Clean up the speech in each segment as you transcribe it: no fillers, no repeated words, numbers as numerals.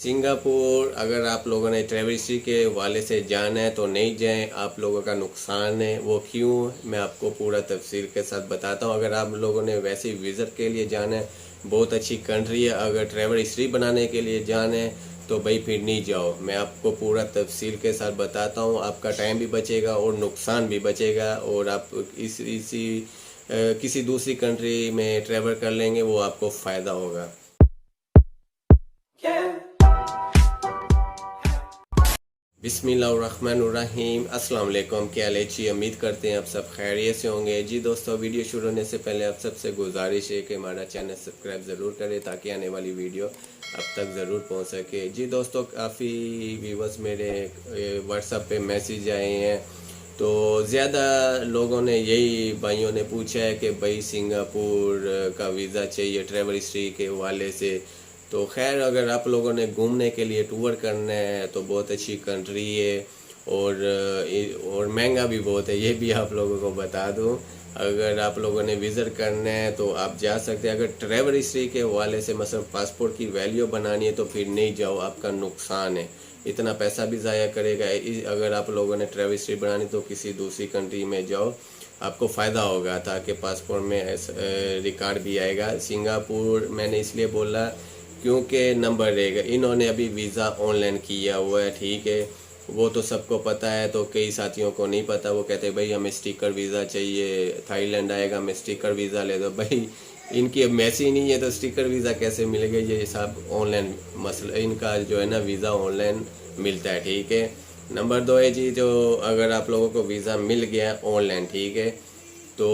Singapore अगर आप लोगों ने ट्रैवल हिस्ट्री के वाले से जाना है तो नहीं जाएं, आप लोगों का नुकसान है। वो क्यों, मैं आपको पूरा तफसील के साथ बताता हूँ। अगर आप लोगों ने वैसे ही विज़िट के लिए जाना है, बहुत अच्छी कंट्री है। अगर ट्रैवल हिस्ट्री बनाने के लिए जाना है तो भाई फिर नहीं जाओ। मैं आपको पूरा तफसील के साथ बताता हूँ, आपका टाइम भी बचेगा और नुकसान भी बचेगा, और आप किसी दूसरी कंट्री में ट्रैवल कर लेंगे, वो आपको फ़ायदा होगा। बिस्मिल्लाहिर्रहमानिर्रहीम, अस्सलाम वालेकुम। क्या हाल है जी? उम्मीद करते हैं आप सब खैरियत से होंगे। जी दोस्तों, वीडियो शुरू होने से पहले आप सबसे गुजारिश है कि हमारा चैनल सब्सक्राइब ज़रूर करें ताकि आने वाली वीडियो अब तक ज़रूर पहुंच सके। जी दोस्तों, काफ़ी व्यूवर्स मेरे व्हाट्सएप पे मैसेज आए हैं, तो ज़्यादा लोगों ने यही भाइयों ने पूछा है कि भाई सिंगापुर का वीज़ा चाहिए ट्रैवल हिस्ट्री के हवाले से। तो खैर, अगर आप लोगों ने घूमने के लिए टूर करना है तो बहुत अच्छी कंट्री है, और महंगा भी बहुत है, ये भी आप लोगों को बता दूं। अगर आप लोगों ने विज़िट करना है तो आप जा सकते हैं। अगर ट्रैवल हिस्ट्री के हवाले से मतलब पासपोर्ट की वैल्यू बनानी है तो फिर नहीं जाओ, आपका नुकसान है, इतना पैसा भी ज़ाया करेगा। अगर आप लोगों ने ट्रैवल हिस्ट्री बनानी तो किसी दूसरी कंट्री में जाओ, आपको फ़ायदा होगा, ताकि पासपोर्ट में रिकॉर्ड भी आएगा। सिंगापुर मैंने इसलिए बोला क्योंकि नंबर रहेगा, इन्होंने अभी वीज़ा ऑनलाइन किया हुआ है, ठीक है। वो तो सबको पता है, तो कई साथियों को नहीं पता। वो कहते हैं भाई हमें स्टिकर वीज़ा चाहिए, थाईलैंड आएगा, हमें स्टिकर वीज़ा ले दो। भाई इनकी अब मैसी नहीं है तो स्टिकर वीज़ा कैसे मिलेगा? ये सब ऑनलाइन मसला, इनका जो है ना वीज़ा ऑनलाइन मिलता है, ठीक है। नंबर 2 है जी, जो अगर आप लोगों को वीज़ा मिल गया ऑनलाइन, ठीक है, तो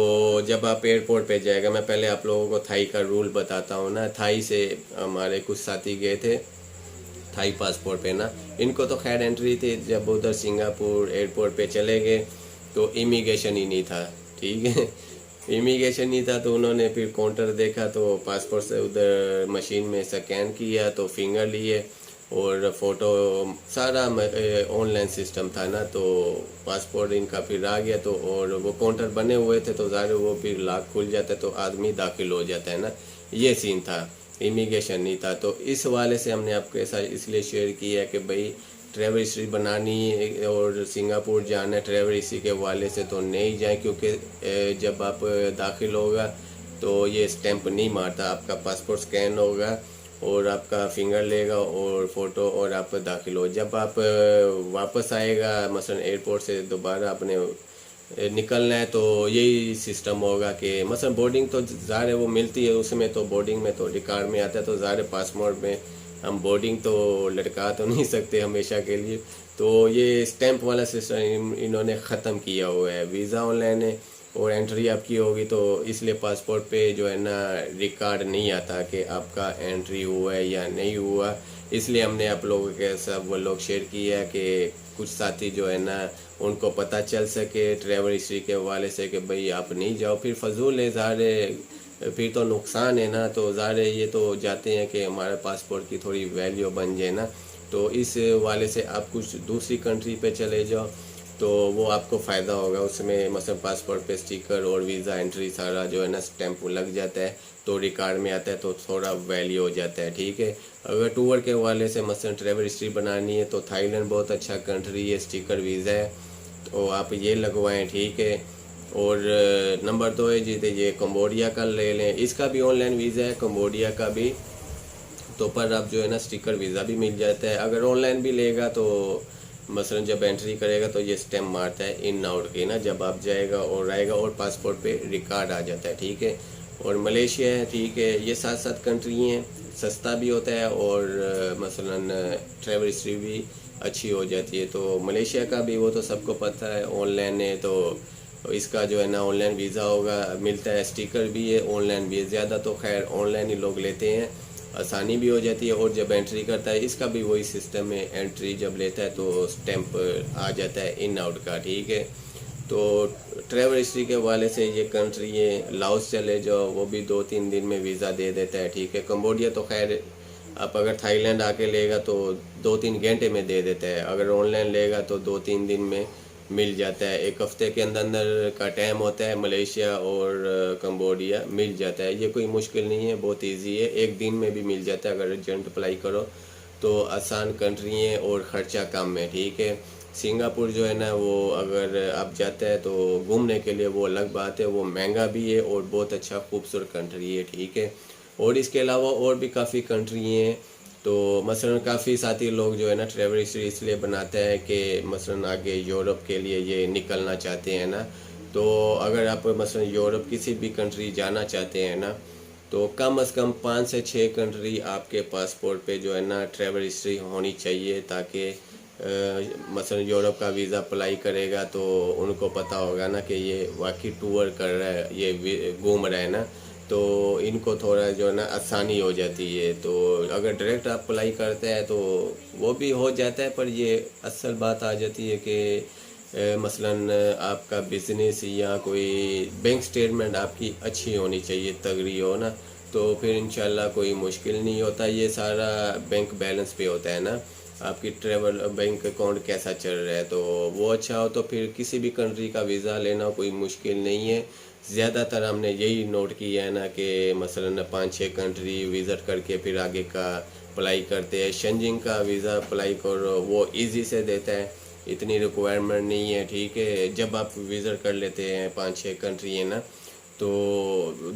जब आप एयरपोर्ट पे जाएगा, मैं पहले आप लोगों को थाई का रूल बताता हूँ ना। थाई से हमारे कुछ साथी गए थे थाई पासपोर्ट पे ना, इनको तो खैर एंट्री थी। जब उधर सिंगापुर एयरपोर्ट पे चले गए तो इमिग्रेशन ही नहीं था, ठीक है। इमिग्रेशन नहीं था तो उन्होंने फिर काउंटर देखा तो पासपोर्ट से उधर मशीन में स्कैन किया तो फिंगर लिए और फ़ोटो, सारा ऑनलाइन सिस्टम था ना, तो पासपोर्ट इनका फिर आ गया। तो और वो काउंटर बने हुए थे तो ज़ाहिर वो फिर लॉक खुल जाता है तो आदमी दाखिल हो जाता है ना, ये सीन था, इमिग्रेशन नहीं था। तो इस वाले से हमने आपके साथ इसलिए शेयर किया कि भाई ट्रैवल हिस्ट्री बनानी और सिंगापुर जाना है ट्रैवल हिस्ट्री के वाले से तो नहीं जाए, क्योंकि जब आप दाखिल होगा तो ये स्टैंप नहीं मारता, आपका पासपोर्ट स्कैन होगा और आपका फिंगर लेगा और फ़ोटो, और आप दाखिल हो। जब आप वापस आएगा मसलन एयरपोर्ट से दोबारा अपने निकलना है तो यही सिस्टम होगा कि मसलन बोर्डिंग तो ज़ाहिर वो मिलती है, उसमें तो बोर्डिंग में तो रिकॉर्ड में आता है, तो ज़ाहिर पासपोर्ट में हम बोर्डिंग तो लटका तो नहीं सकते हमेशा के लिए। तो ये स्टैंप वाला सिस्टम इन्होंने ख़त्म किया हुआ है। वीज़ा ऑनलाइन है और एंट्री आपकी होगी, तो इसलिए पासपोर्ट पे जो है ना रिकॉर्ड नहीं आता कि आपका एंट्री हुआ है या नहीं हुआ। इसलिए हमने आप लोगों के सब वो लोग शेयर किया है कि कुछ साथी जो है ना उनको पता चल सके ट्रैवल हिस्ट्री के हवाले से कि भाई आप नहीं जाओ, फिर फजूल है, ज़ाहिर फिर तो नुकसान है ना। तो ज़ाहिर ये तो जाते हैं कि हमारे पासपोर्ट की थोड़ी वैल्यू बन जाए ना, तो इस वाले से आप कुछ दूसरी कंट्री पे चले जाओ तो वो आपको फ़ायदा होगा। उसमें मतलब पासपोर्ट पे स्टिकर और वीज़ा एंट्री सारा जो है ना स्टैंप लग जाता है, तो रिकॉर्ड में आता है, तो थोड़ा वैल्यू हो जाता है, ठीक है। अगर टूर के हवाले से मतलब ट्रैवल हिस्ट्री बनानी है तो थाईलैंड बहुत अच्छा कंट्री है, स्टिकर वीज़ा है, तो आप ये लगवाएं, ठीक है। और नंबर 2 है जी, ये कम्बोडिया का ले लें, इसका भी ऑनलाइन वीज़ा है कम्बोडिया का भी, तो पर आप जो है ना स्टिकर वीज़ा भी मिल जाता है। अगर ऑनलाइन भी लेगा तो मसलन जब एंट्री करेगा तो ये स्टैम्प मारता है इन आउट की ना, जब आप जाएगा और आएगा और पासपोर्ट पे रिकॉर्ड आ जाता है, ठीक है। और मलेशिया है, ठीक है, ये 7 कंट्री हैं, सस्ता भी होता है और मसलन ट्रैवल हिस्ट्री भी अच्छी हो जाती है। तो मलेशिया का भी वो तो सबको पता है ऑनलाइन है, तो इसका जो है ना ऑनलाइन वीज़ा होगा, मिलता है, स्टिकर भी है, ऑनलाइन भी है। ज़्यादा तो खैर ऑनलाइन ही लोग लेते हैं, आसानी भी हो जाती है। और जब एंट्री करता है इसका भी वही सिस्टम है, एंट्री जब लेता है तो स्टैंप आ जाता है इन आउट का, ठीक है। तो ट्रैवल हिस्ट्री के हवाले से ये कंट्री है, लाओस चले जाओ, वो भी 2-3 दिन में वीज़ा दे देता है, ठीक है। कम्बोडिया तो खैर आप अगर थाईलैंड आके लेगा तो 2-3 घंटे में दे देता है, अगर ऑनलाइन लेगा तो 2-3 दिन में मिल जाता है, 1 हफ्ते के अंदर अंदर का टाइम होता है। मलेशिया और कम्बोडिया मिल जाता है, ये कोई मुश्किल नहीं है, बहुत इजी है, 1 दिन में भी मिल जाता है अगर अर्जेंट अप्लाई करो تو آسان کنٹری ہیں اور خرچہ کم ہے، ٹھیک ہے۔ سنگاپور جو ہے نا وہ اگر آپ جاتے ہیں تو گھومنے کے لیے وہ الگ بات ہے، وہ مہنگا بھی ہے اور بہت اچھا خوبصورت کنٹری ہے، ٹھیک ہے۔ اور اس کے علاوہ اور بھی کافی کنٹری ہیں، تو مثلا کافی ساتھی لوگ جو ہے نا ٹریول ہسٹری اس لیے بناتے ہیں کہ مثلا آگے یورپ کے لیے یہ نکلنا چاہتے ہیں نا، تو اگر آپ مثلا یورپ کسی بھی کنٹری جانا چاہتے ہیں نا تو کم از کم 5 سے 6 کنٹری آپ کے پاسپورٹ پہ جو ہے نا ٹریول ہسٹری ہونی چاہیے، تاکہ مثلا یورپ کا ویزا اپلائی کرے گا تو ان کو پتہ ہوگا نا کہ یہ واقعی ٹور کر رہا ہے، یہ گھوم رہا ہے نا، تو ان کو تھوڑا جو ہے نا آسانی ہو جاتی ہے۔ تو اگر ڈائریکٹ آپ اپلائی کرتے ہیں تو وہ بھی ہو جاتا ہے، پر یہ اصل بات آ جاتی ہے کہ مثلا آپ کا بزنس یا کوئی بینک سٹیٹمنٹ آپ کی اچھی ہونی چاہیے، تگڑی ہو نا، تو پھر انشاءاللہ کوئی مشکل نہیں ہوتا۔ یہ سارا بینک بیلنس پہ ہوتا ہے نا، آپ کی ٹریول بینک اکاؤنٹ کیسا چل رہا ہے، تو وہ اچھا ہو تو پھر کسی بھی کنٹری کا ویزا لینا کوئی مشکل نہیں ہے۔ زیادہ تر ہم نے یہی نوٹ کیا ہے نا کہ مثلا 5-6 کنٹری وزٹ کر کے پھر آگے کا اپلائی کرتے ہیں۔ شنجنگ کا ویزا اپلائی کرو وہ ایزی سے دیتا ہے، اتنی ریکوائرمنٹ نہیں ہے، ٹھیک ہے۔ جب آپ وزٹ کر لیتے ہیں 5-6 کنٹری ہے نا تو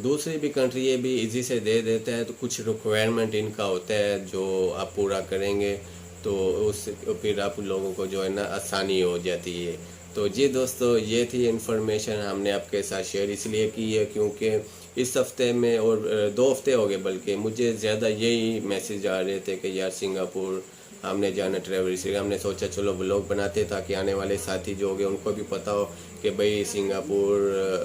دوسری بھی کنٹری بھی ایزی سے دے دیتا ہے، تو کچھ ریکوائرمنٹ ان کا ہوتا ہے جو آپ پورا کریں گے تو اس پھر آپ لوگوں کو جو ہے نا آسانی ہو جاتی ہے۔ تو جی دوستو، یہ تھی انفارمیشن ہم نے آپ کے ساتھ شیئر اس لیے کی ہے کیونکہ اس ہفتے میں اور 2 ہفتے ہو گئے بلکہ مجھے زیادہ یہی میسیج آ رہے تھے کہ یار سنگاپور ہم نے جانا ٹریول، اس لیے ہم نے سوچا چلو بلاگ بناتے تاکہ آنے والے ساتھی جو ہو گئے ان کو بھی پتہ ہو کہ بھئی سنگاپور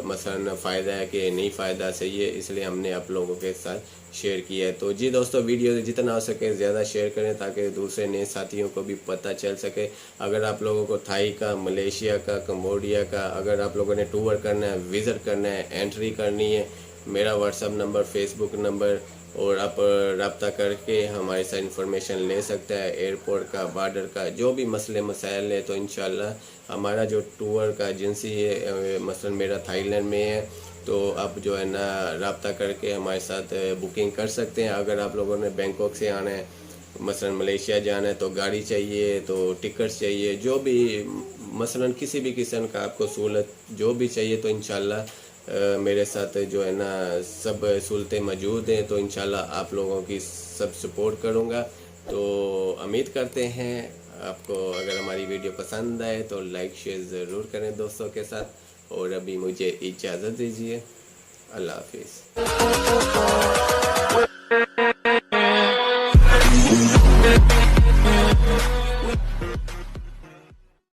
مثلا فائدہ ہے کہ نہیں فائدہ صحیح ہے، اس لیے ہم نے آپ لوگوں کے ساتھ شیئر کیا ہے۔ تو جی دوستو، ویڈیو جتنا ہو سکے زیادہ شیئر کریں تاکہ دوسرے نئے ساتھیوں کو بھی پتہ چل سکے۔ اگر آپ لوگوں کو تھائی کا، ملیشیا کا، کمبوڈیا کا اگر آپ لوگوں نے ٹور کرنا ہے، وزٹ کرنا ہے، انٹری کرنی ہے، میرا WhatsApp number, Facebook number, اور آپ رابطہ کر کے ہمارے ساتھ انفارمیشن لے سکتا ہے، ایئرپورٹ کا، بارڈر کا، جو بھی مسئلے مسائل ہے۔ تو انشاءاللہ ہمارا جو ٹور کا ایجنسی ہے مثلا میرا تھائی لینڈ میں ہے، تو آپ جو ہے نا رابطہ کر کے ہمارے ساتھ بکنگ کر سکتے ہیں۔ اگر آپ لوگوں نے بینکاک سے آنا ہے، مثلا ملیشیا جانا ہے، تو گاڑی چاہیے، تو ٹکٹس چاہیے، جو بھی مثلا کسی بھی قسم کا آپ کو سہولت جو بھی چاہیے، تو انشاءاللہ میرے ساتھ جو ہے نا سب سہولتیں موجود ہیں، تو انشاءاللہ آپ لوگوں کی سب سپورٹ کروں گا۔ تو امید کرتے ہیں آپ کو اگر ہماری ویڈیو پسند آئے تو لائک شیئر ضرور کریں دوستوں کے ساتھ، اور ابھی مجھے اجازت دیجیے، اللہ حافظ۔